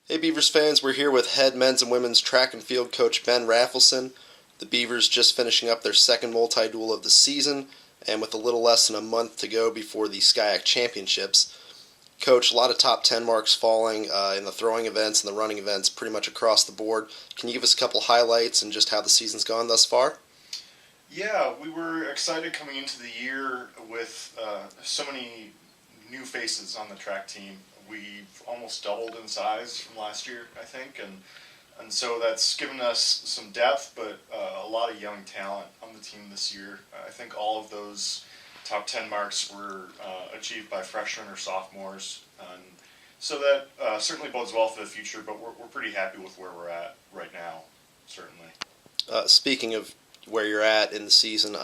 Hey Beavers fans, we're here with head men's and women's track and field coach Ben Raphelson. The Beavers just finishing up their second multi-duel of the season, and with a little less than a month to go before the SCIAC Championships. Coach, a lot of top 10 marks falling in the throwing events and the running events pretty much across the board. Can you give us a couple highlights and just how the season's gone thus far? Yeah, we were excited coming into the year with so many new faces on the track team. We've almost doubled in size from last year, I think, and so that's given us some depth, but a lot of young talent on the team this year. I think all of those top 10 marks were achieved by freshmen or sophomores, and so that certainly bodes well for the future, but we're pretty happy with where we're at right now, certainly. Speaking of where you're at in the season,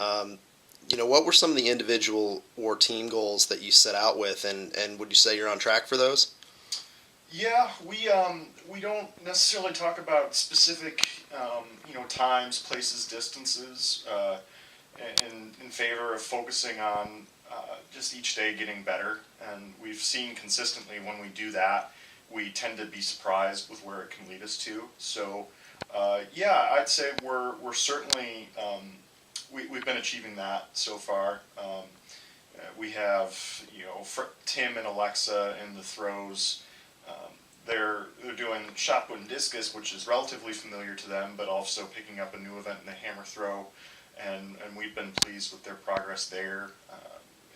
what were some of the individual or team goals that you set out with, and would you say you're on track for those? Yeah, we don't necessarily talk about specific times, places, distances, in favor of focusing on just each day getting better. And we've seen consistently when we do that, we tend to be surprised with where it can lead us to. So I'd say we're certainly we've been achieving that so far. We have Tim and Alexa in the throws. They're doing shot put and discus, which is relatively familiar to them, but also picking up a new event in the hammer throw, and we've been pleased with their progress there.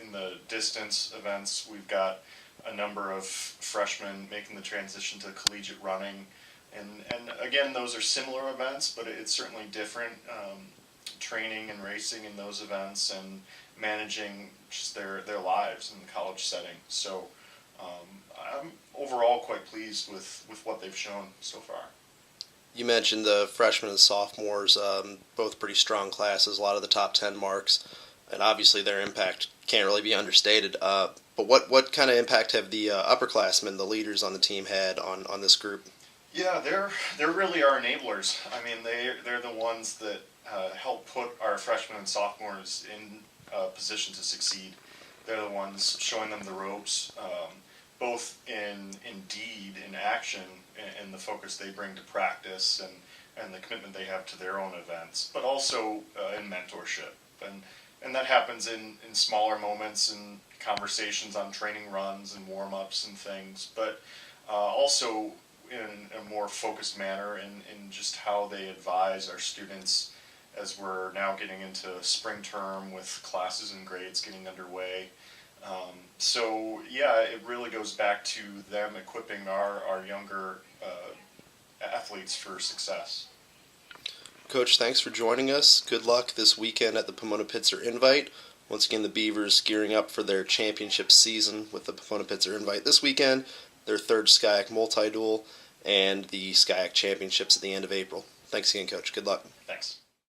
In the distance events, we've got a number of freshmen making the transition to collegiate running, and again, those are similar events, but it's certainly different. Training and racing in those events and managing just their lives in the college setting. So I'm overall quite pleased with what they've shown so far. You mentioned the freshmen and sophomores, both pretty strong classes, a lot of the top 10 marks, and obviously their impact can't really be understated. But what kind of impact have the upperclassmen, the leaders on the team, had on this group? Yeah, they're really our enablers. I mean, they're the ones that help put our freshmen and sophomores in a position to succeed. They're the ones showing them the ropes, both in deed, in action, and the focus they bring to practice, and the commitment they have to their own events, but also in mentorship. And that happens in smaller moments and conversations on training runs and warm-ups and things, but also in a more focused manner in just how they advise our students as we're now getting into spring term with classes and grades getting underway. It really goes back to them equipping our younger athletes for success. Coach, thanks for joining us. Good luck this weekend at the Pomona-Pitzer Invite. Once again, the Beavers gearing up for their championship season with the Pomona-Pitzer Invite this weekend, their third SCIAC multi-duel, and the SCIAC Championships at the end of April. Thanks again, Coach. Good luck. Thanks.